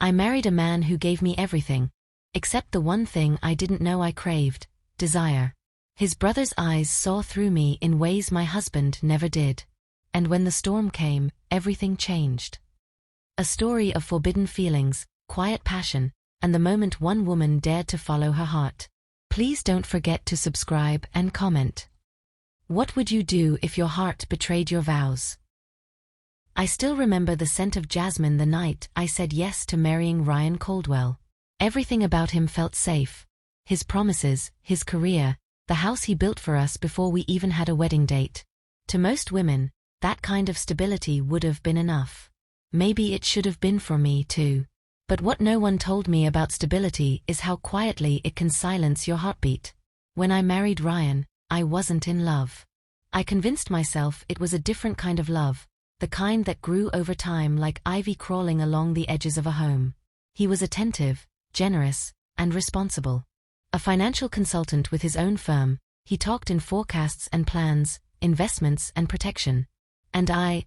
I married a man who gave me everything, except the one thing I didn't know I craved: desire. His brother's eyes saw through me in ways my husband never did. And when the storm came, everything changed. A story of forbidden feelings, quiet passion, and the moment one woman dared to follow her heart. Please don't forget to subscribe and comment. What would you do if your heart betrayed your vows? I still remember the scent of jasmine the night I said yes to marrying Ryan Caldwell. Everything about him felt safe. His promises, his career, the house he built for us before we even had a wedding date. To most women, that kind of stability would have been enough. Maybe it should have been for me too. But what no one told me about stability is how quietly it can silence your heartbeat. When I married Ryan, I wasn't in love. I convinced myself it was a different kind of love, the kind that grew over time like ivy crawling along the edges of a home. He was attentive, generous, and responsible. A financial consultant with his own firm, he talked in forecasts and plans, investments and protection. And I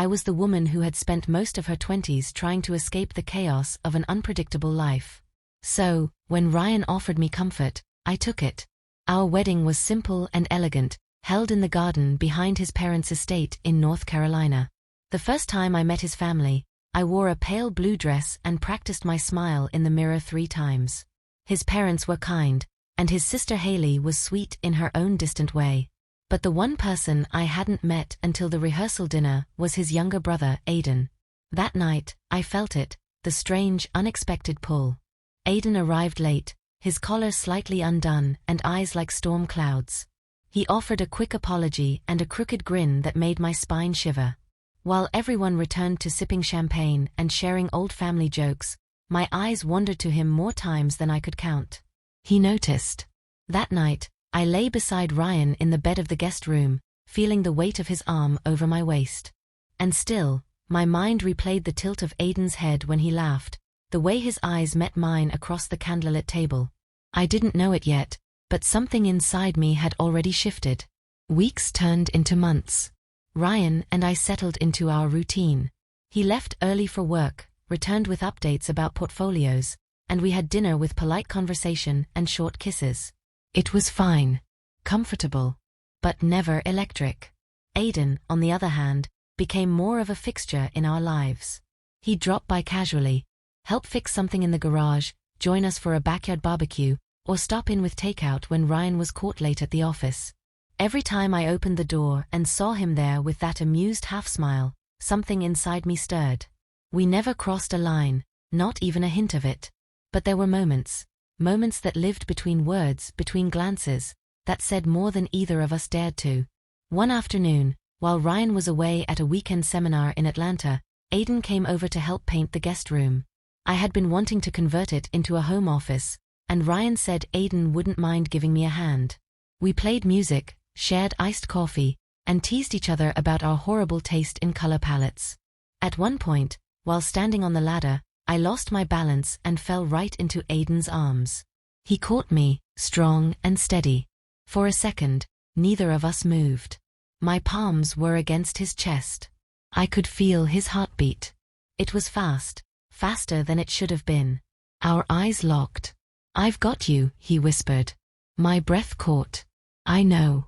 was the woman who had spent most of her 20s trying to escape the chaos of an unpredictable life. So, when Ryan offered me comfort, I took it. Our wedding was simple and elegant, held in the garden behind his parents' estate in North Carolina. The first time I met his family, I wore a pale blue dress and practiced my smile in the mirror 3 times. His parents were kind, and his sister Haley was sweet in her own distant way. But the one person I hadn't met until the rehearsal dinner was his younger brother, Aiden. That night, I felt it, the strange, unexpected pull. Aiden arrived late, his collar slightly undone and eyes like storm clouds. He offered a quick apology and a crooked grin that made my spine shiver. While everyone returned to sipping champagne and sharing old family jokes, my eyes wandered to him more times than I could count. He noticed. That night, I lay beside Ryan in the bed of the guest room, feeling the weight of his arm over my waist. And still, my mind replayed the tilt of Aiden's head when he laughed, the way his eyes met mine across the candlelit table. I didn't know it yet, but something inside me had already shifted. Weeks turned into months. Ryan and I settled into our routine. He left early for work, returned with updates about portfolios, and we had dinner with polite conversation and short kisses. It was fine, comfortable, but never electric. Aiden, on the other hand, became more of a fixture in our lives. He'd drop by casually, help fix something in the garage, join us for a backyard barbecue, or stop in with takeout when Ryan was caught late at the office. Every time I opened the door and saw him there with that amused half-smile, something inside me stirred. We never crossed a line, not even a hint of it. But there were moments that lived between words, between glances, that said more than either of us dared to. One afternoon, while Ryan was away at a weekend seminar in Atlanta, Aiden came over to help paint the guest room. I had been wanting to convert it into a home office, and Ryan said Aiden wouldn't mind giving me a hand. We played music, shared iced coffee, and teased each other about our horrible taste in color palettes. At one point, while standing on the ladder, I lost my balance and fell right into Aiden's arms. He caught me, strong and steady. For a second, neither of us moved. My palms were against his chest. I could feel his heartbeat. It was fast, faster than it should have been. Our eyes locked. "I've got you," he whispered. My breath caught. "I know."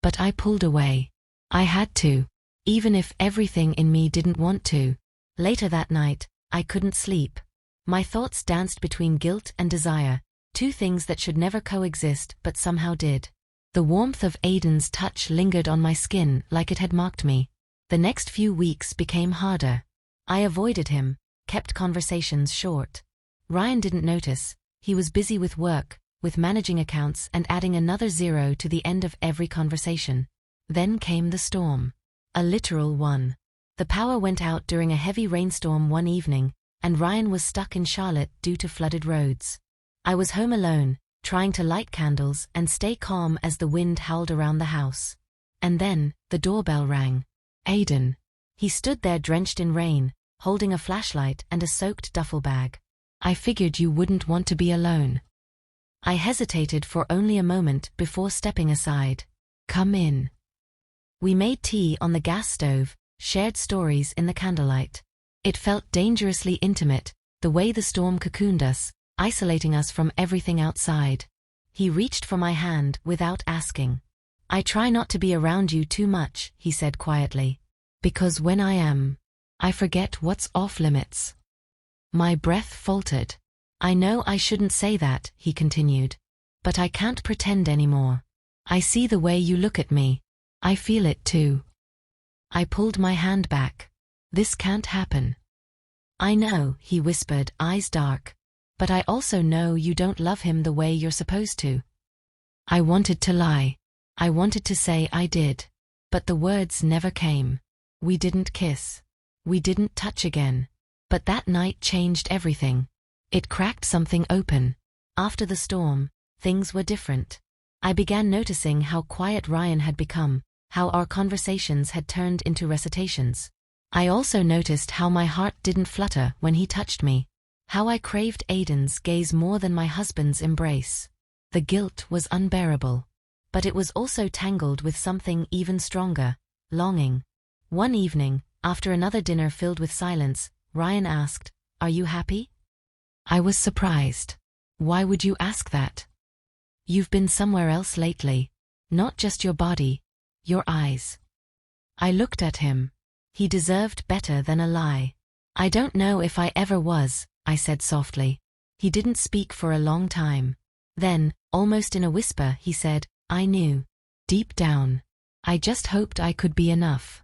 But I pulled away. I had to, even if everything in me didn't want to. Later that night, I couldn't sleep. My thoughts danced between guilt and desire, 2 things that should never coexist but somehow did. The warmth of Aiden's touch lingered on my skin like it had marked me. The next few weeks became harder. I avoided him, kept conversations short. Ryan didn't notice. He was busy with work, with managing accounts and adding another 0 to the end of every conversation. Then came the storm. A literal one. The power went out during a heavy rainstorm one evening, and Ryan was stuck in Charlotte due to flooded roads. I was home alone, trying to light candles and stay calm as the wind howled around the house. And then, the doorbell rang. Aiden. He stood there drenched in rain, holding a flashlight and a soaked duffel bag. "I figured you wouldn't want to be alone." I hesitated for only a moment before stepping aside. "Come in." We made tea on the gas stove, shared stories in the candlelight. It felt dangerously intimate, The way the storm cocooned us, isolating us from everything outside. He reached for my hand without asking. I try not to be around you too much, he said quietly. Because when I am, I forget what's off limits. My breath faltered. I know I shouldn't say that, he continued. But I can't pretend anymore. I see the way you look at me. I feel it too. I pulled my hand back. This can't happen. I know, he whispered, eyes dark. But I also know you don't love him the way you're supposed to. I wanted to lie. I wanted to say I did. But the words never came. We didn't kiss. We didn't touch again. But that night changed everything. It cracked something open. After the storm, things were different. I began noticing how quiet Ryan had become, how our conversations had turned into recitations. I also noticed how my heart didn't flutter when he touched me, how I craved Aiden's gaze more than my husband's embrace. The guilt was unbearable. But it was also tangled with something even stronger, longing. One evening, after another dinner filled with silence, Ryan asked, "Are you happy?" I was surprised. Why would you ask that? You've been somewhere else lately. Not just your body, your eyes. I looked at him. He deserved better than a lie. I don't know if I ever was, I said softly. He didn't speak for a long time. Then, almost in a whisper, he said, I knew. Deep down. I just hoped I could be enough.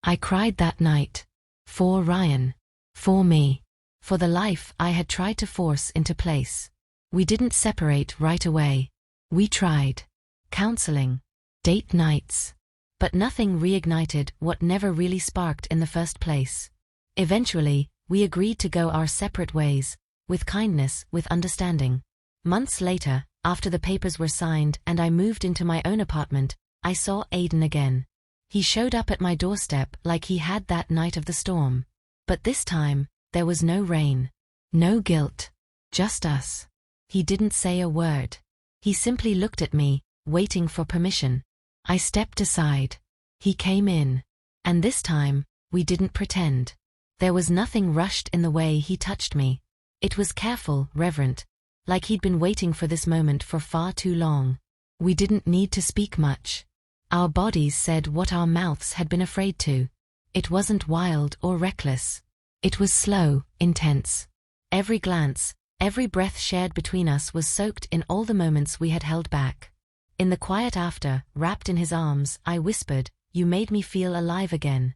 I cried that night. For Ryan. For me. For the life I had tried to force into place. We didn't separate right away. We tried. Counseling. Date nights. But nothing reignited what never really sparked in the first place. Eventually, we agreed to go our separate ways, with kindness, with understanding. Months later, after the papers were signed and I moved into my own apartment, I saw Aiden again. He showed up at my doorstep like he had that night of the storm. But this time, there was no rain. No guilt. Just us. He didn't say a word. He simply looked at me, waiting for permission. I stepped aside. He came in. And this time, we didn't pretend. There was nothing rushed in the way he touched me. It was careful, reverent, like he'd been waiting for this moment for far too long. We didn't need to speak much. Our bodies said what our mouths had been afraid to. It wasn't wild or reckless. It was slow, intense. Every glance, every breath shared between us was soaked in all the moments we had held back. In the quiet after, wrapped in his arms, I whispered, "You made me feel alive again."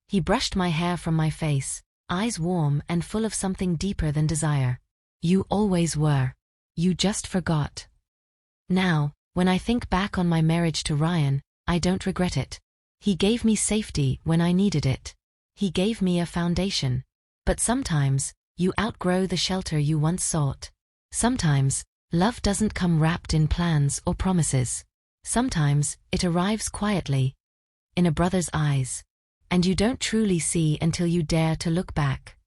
He brushed my hair from my face, eyes warm and full of something deeper than desire. "You always were. You just forgot." Now, when I think back on my marriage to Ryan, I don't regret it. He gave me safety when I needed it. He gave me a foundation. But sometimes, you outgrow the shelter you once sought. Sometimes, love doesn't come wrapped in plans or promises. Sometimes, it arrives quietly, in a brother's eyes. And you don't truly see until you dare to look back.